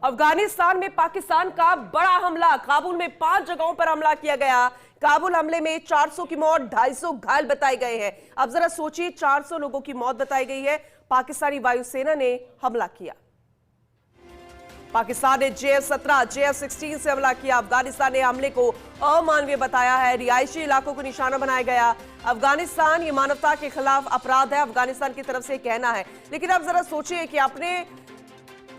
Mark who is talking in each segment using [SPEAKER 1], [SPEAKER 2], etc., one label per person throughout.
[SPEAKER 1] अफगानिस्तान में पाकिस्तान का बड़ा हमला। काबुल में 5 जगहों पर हमला किया गया। काबुल हमले में 400 की मौत, 250 घायल बताए गए हैं। अब जरा सोचिए, 400 लोगों की मौत बताई गई है। पाकिस्तानी वायुसेना ने हमला किया। पाकिस्तान ने JF-17, JF-16 से हमला किया। अफगानिस्तान ने हमले को अमानवीय बताया है। रिहायशी इलाकों को निशाना बनाया गया। अफगानिस्तान ये मानवता के खिलाफ अपराध है, अफगानिस्तान की तरफ से कहना है। लेकिन अब जरा सोचिए कि आपने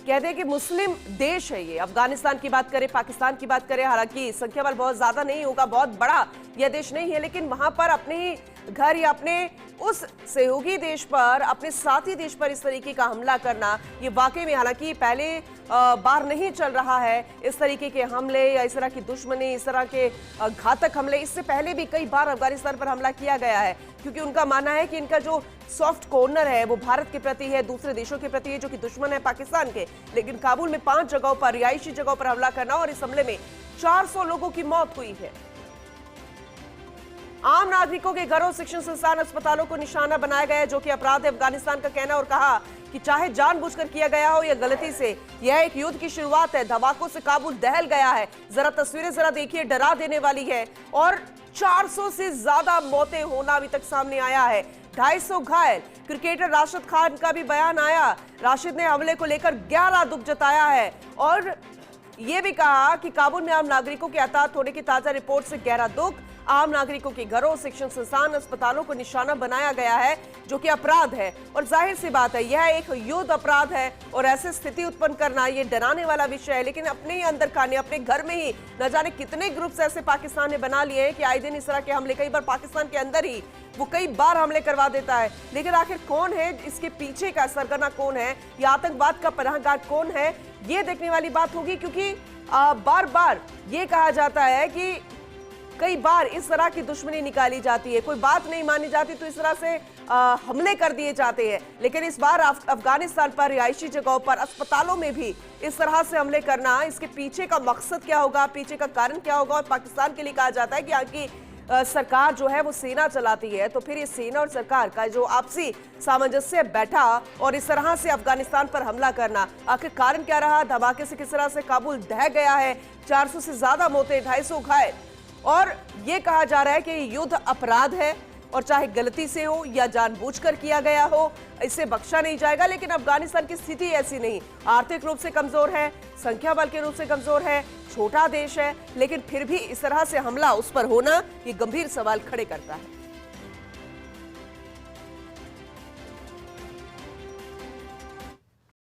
[SPEAKER 1] कहते हैं कि मुस्लिम देश है ये। अफगानिस्तान की बात करें, पाकिस्तान की बात करें, हालांकि संख्या बल बहुत ज्यादा नहीं होगा, बहुत बड़ा यह देश नहीं है, लेकिन वहां पर अपने ही घर या अपने उस सहयोगी देश पर, अपने साथी देश पर इस तरीके का हमला करना, ये वाकई में, हालांकि पहले बार नहीं चल रहा है इस तरीके के हमले या इस तरह की दुश्मनी, इस तरह के घातक हमले। इससे पहले भी कई बार अफगानिस्तान पर हमला किया गया है, क्योंकि उनका मानना है कि इनका जो सॉफ्ट कॉर्नर है वो भारत के प्रति है, दूसरे देशों के प्रति है जो कि दुश्मन है पाकिस्तान के। लेकिन काबुल में 5 जगहों पर, रिहायशी जगहों पर हमला करना, और इस हमले में 400 लोगों की मौत हुई है। आम नागरिकों के घरों, शिक्षण संस्थान, अस्पतालों को निशाना बनाया गया है, जो कि अपराध है, अफगानिस्तान का कहना। और कहा कि चाहे जानबूझकर किया गया हो या गलती से, यह एक युद्ध की शुरुआत है। धमाकों से काबुल दहल गया है। जरा तस्वीरें जरा देखिए, डरा देने वाली है। और 400 से ज्यादा मौतें होना अभी तक सामने आया है, 250 घायल। क्रिकेटर राशिद खान का भी बयान आया। राशिद ने हमले को लेकर गहरा दुख जताया है और यह भी कहा कि काबुल में आम नागरिकों के हताहत होने की ताजा रिपोर्ट से गहरा दुख। आम नागरिकों के घरों, शिक्षण संस्थान, अस्पतालों को निशाना बनाया गया है, जो कि अपराध है। और जाहिर सी बात है, यह एक युद्ध अपराध है और ऐसी स्थिति उत्पन्न करना ये डराने वाला विषय है। लेकिन अपने ही अंदर खाने, अपने घर में ही न जाने कितने ग्रुप्स ऐसे पाकिस्तान ने बना लिए हैं कि आए दिन इस तरह के हमले, कई बार पाकिस्तान के अंदर ही वो कई बार हमले करवा देता है। लेकिन आखिर कौन है इसके पीछे का सरगना, कौन है या आतंकवाद का पनाहगाह कौन है, ये देखने वाली बात होगी। क्योंकि बार बार ये कहा जाता है कि कई बार इस तरह की दुश्मनी निकाली जाती है, कोई बात नहीं मानी जाती तो इस तरह से हमले कर दिए जाते हैं। लेकिन इस बार अफगानिस्तान पर, रिहायशी जगहों पर, अस्पतालों में भी इस तरह से हमले करना, इसके पीछे का मकसद क्या होगा, पीछे का कारण क्या होगा। और पाकिस्तान के लिए कहा जाता है कि यहाँ की सरकार जो है वो सेना चलाती है, तो फिर ये सेना और सरकार का जो आपसी सामंजस्य बैठा और इस तरह से अफगानिस्तान पर हमला करना, आखिर कारण क्या रहा। धमाके से किस तरह से काबुल दह गया है, 400 से ज्यादा मौतें, 250 घायल। और ये कहा जा रहा है कि युद्ध अपराध है और चाहे गलती से हो या जानबूझकर किया गया हो, इसे बख्शा नहीं जाएगा। लेकिन अफगानिस्तान की स्थिति ऐसी नहीं, आर्थिक रूप से कमजोर है, संख्या बल के रूप से कमजोर है, छोटा देश है, लेकिन फिर भी इस तरह से हमला उस पर होना ये गंभीर सवाल खड़े करता है।